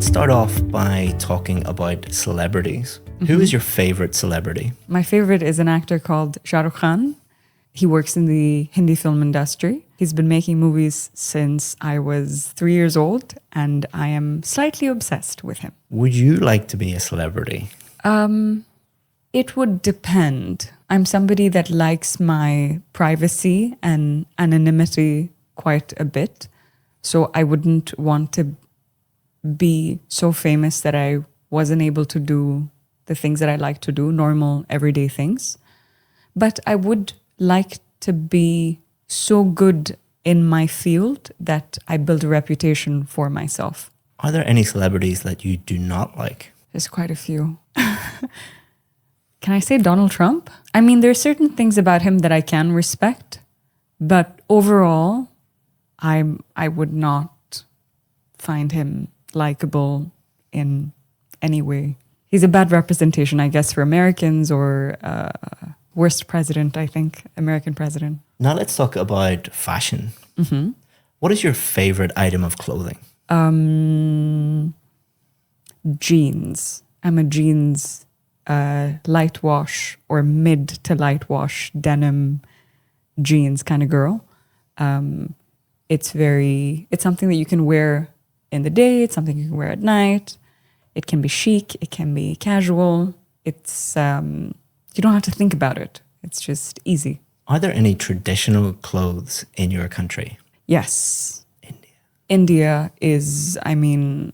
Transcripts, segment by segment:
Let's start off by talking about celebrities. Who is your favorite celebrity? My favorite is an actor called Shah Rukh Khan. He works in the Hindi film industry. He's been making movies since I was 3 years old, and I am slightly obsessed with him. Would you like to be a celebrity? It would depend. I'm somebody that likes my privacy and anonymity quite a bit. So I wouldn't want to be so famous that I wasn't able to do the things that I like to do, normal, everyday things. But I would like to be so good in my field that I build a reputation for myself. Are there any celebrities that you do not like? There's quite a few. Can I say Donald Trump? I mean, there are certain things about him that I can respect, but overall, I would not find him likable in any way. He's a bad representation, I guess, for Americans, or worst president, I think, American president. Now let's talk about fashion. What is your favorite item of clothing? Jeans. I'm a jeans light wash or mid to light wash denim jeans kind of girl. It's something that you can wear in the day. It's something you can wear at night. It can be chic. It can be casual. It's you don't have to think about it. It's just easy. Are there any traditional clothes in your country? Yes. India. India is, I mean,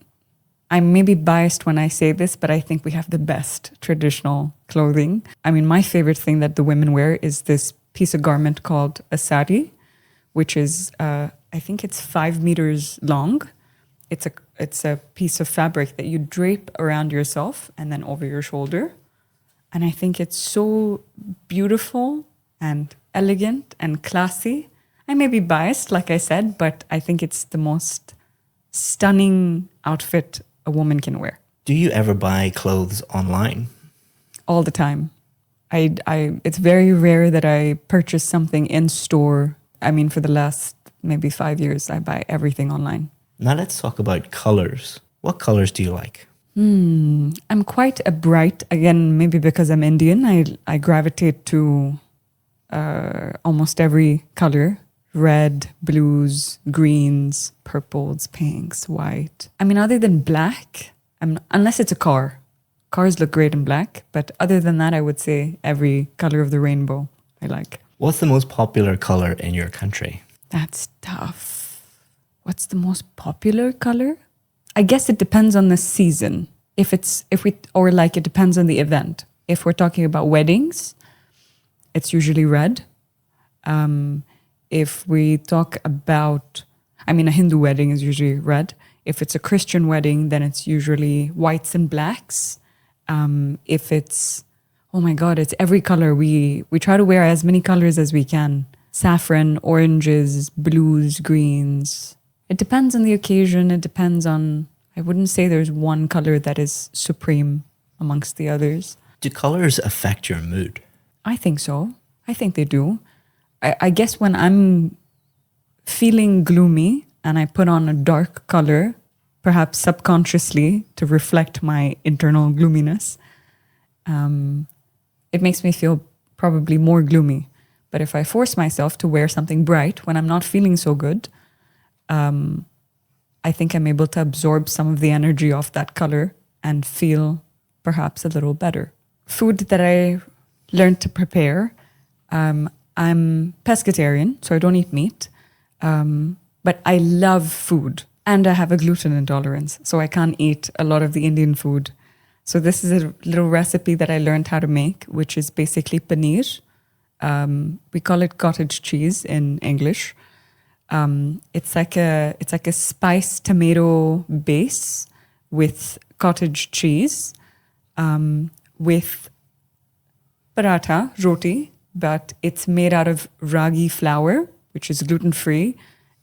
I may be biased when I say this, but I think we have the best traditional clothing. I mean, my favorite thing that the women wear is this piece of garment called a sari, which is, I think it's 5 meters long. It's a piece of fabric that you drape around yourself and then over your shoulder. And I think it's so beautiful and elegant and classy. I may be biased, like I said, but I think it's the most stunning outfit a woman can wear. Do you ever buy clothes online? All the time. It's very rare that I purchase something in store. I mean, for the last maybe 5 years, I buy everything online. Now let's talk about colors. What colors do you like? I'm quite a bright, again, maybe because I'm Indian, I gravitate to almost every color. Red, blues, greens, purples, pinks, white. I mean, other than black, unless it's a car. Cars look great in black, but other than that, I would say every color of the rainbow I like. What's the most popular color in your country? That's tough. What's the most popular color? I guess it depends on the season. It depends on the event. If we're talking about weddings, it's usually red. If we talk about, a Hindu wedding is usually red. If it's a Christian wedding, then it's usually whites and blacks. If it's, oh my God, it's every color. We try to wear as many colors as we can. Saffron, oranges, blues, greens. It depends on the occasion. It depends on, I wouldn't say there's one color that is supreme amongst the others. Do colors affect your mood? I think so. I think they do. I guess when I'm feeling gloomy and I put on a dark color, perhaps subconsciously to reflect my internal gloominess, it makes me feel probably more gloomy. But if I force myself to wear something bright when I'm not feeling so good, I think I'm able to absorb some of the energy of that color and feel perhaps a little better. Food that I learned to prepare, I'm pescatarian, so I don't eat meat, but I love food, and I have a gluten intolerance, so I can't eat a lot of the Indian food. So this is a little recipe that I learned how to make, which is basically paneer. We call it cottage cheese in English. It's like a spiced tomato base with cottage cheese, with paratha, roti, but it's made out of ragi flour, which is gluten-free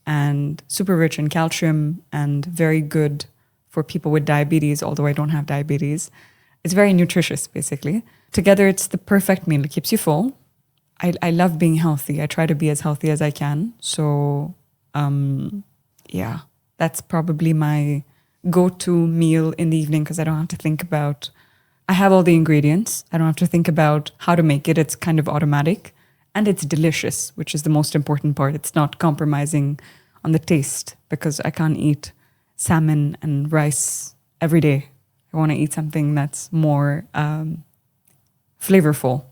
and super rich in calcium and very good for people with diabetes, although I don't have diabetes. It's very nutritious, basically. Together, it's the perfect meal. It keeps you full. I love being healthy. I try to be as healthy as I can. So, yeah, that's probably my go-to meal in the evening because I don't have to think about, I have all the ingredients. I don't have to think about how to make it. It's kind of automatic and it's delicious, which is the most important part. It's not compromising on the taste because I can't eat salmon and rice every day. I want to eat something that's more flavorful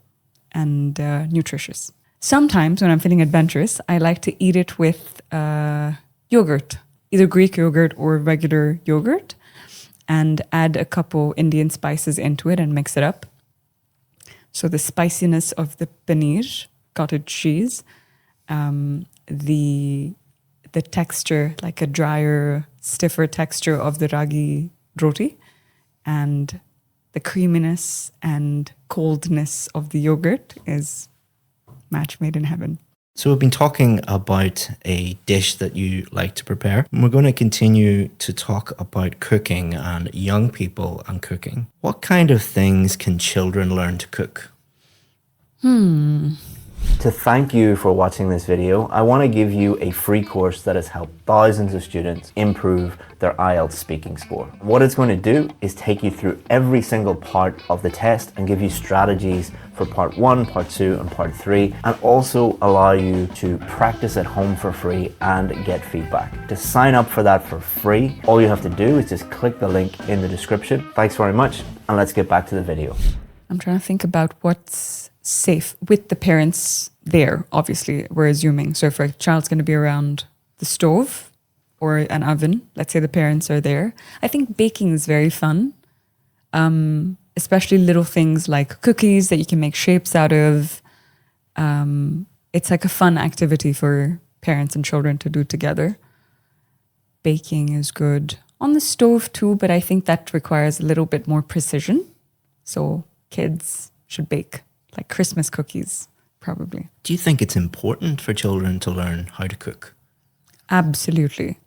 and nutritious. Sometimes when I'm feeling adventurous, I like to eat it with yogurt, either Greek yogurt or regular yogurt, and add a couple Indian spices into it and mix it up. So the spiciness of the paneer, cottage cheese, the texture, like a drier, stiffer texture of the ragi roti, and the creaminess and coldness of the yogurt is match made in heaven. So we've been talking about a dish that you like to prepare. And we're going to continue to talk about cooking and young people and cooking. What kind of things can children learn to cook? To thank you for watching this video, I want to give you a free course that has helped thousands of students improve their IELTS speaking score. What it's going to do is take you through every single part of the test and give you strategies for part 1, part 2 and part 3, and also allow you to practice at home for free and get feedback. To sign up for that for free, all you have to do is just click the link in the description. Thanks very much, and let's get back to the video. I'm trying to think about what's safe with the parents there. Obviously, we're assuming. So if a child's going to be around the stove or an oven, let's say the parents are there. I think baking is very fun, especially little things like cookies that you can make shapes out of. It's like a fun activity for parents and children to do together. Baking is good. On the stove too, but I think that requires a little bit more precision. So kids should bake like Christmas cookies, probably. Do you think it's important for children to learn how to cook? Absolutely.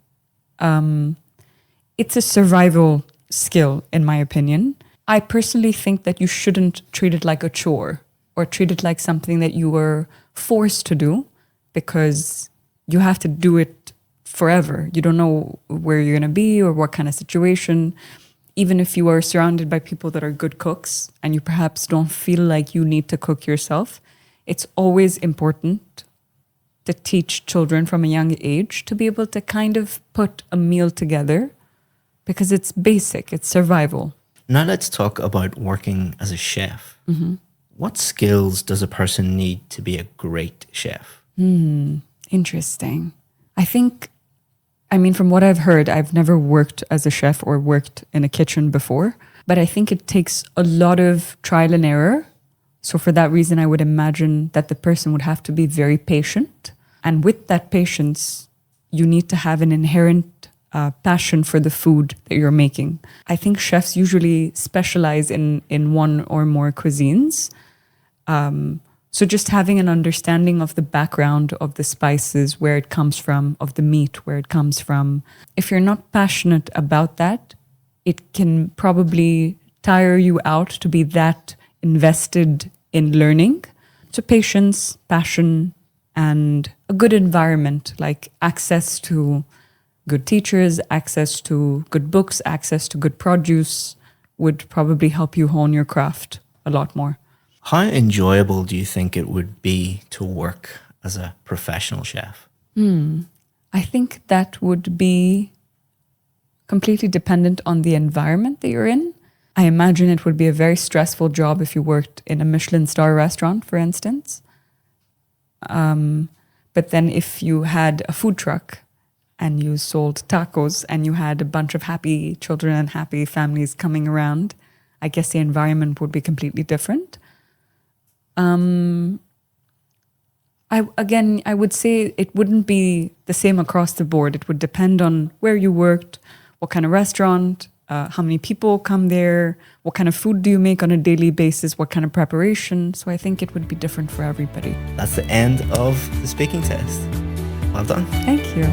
It's a survival skill, in my opinion. I personally think that you shouldn't treat it like a chore or treat it like something that you were forced to do because you have to do it forever. You don't know where you're going to be or what kind of situation. Even if you are surrounded by people that are good cooks and you perhaps don't feel like you need to cook yourself, it's always important to teach children from a young age to be able to kind of put a meal together because it's basic, it's survival. Now let's talk about working as a chef. What skills does a person need to be a great chef? Interesting. I mean, from what I've heard, I've never worked as a chef or worked in a kitchen before, but I think it takes a lot of trial and error. So for that reason, I would imagine that the person would have to be very patient. And with that patience, you need to have an inherent passion for the food that you're making. I think chefs usually specialize in one or more cuisines. So just having an understanding of the background of the spices, where it comes from, of the meat, where it comes from. If you're not passionate about that, it can probably tire you out to be that invested in learning. So patience, passion, and a good environment, like access to good teachers, access to good books, access to good produce would probably help you hone your craft a lot more. How enjoyable do you think it would be to work as a professional chef? I think that would be completely dependent on the environment that you're in. I imagine it would be a very stressful job if you worked in a Michelin star restaurant, for instance. But then if you had a food truck and you sold tacos and you had a bunch of happy children and happy families coming around, I guess the environment would be completely different. I would say it wouldn't be the same across the board. It would depend on where you worked, what kind of restaurant, how many people come there, what kind of food do you make on a daily basis, what kind of preparation. So I think it would be different for everybody. That's the end of the speaking test. Well done. Thank you.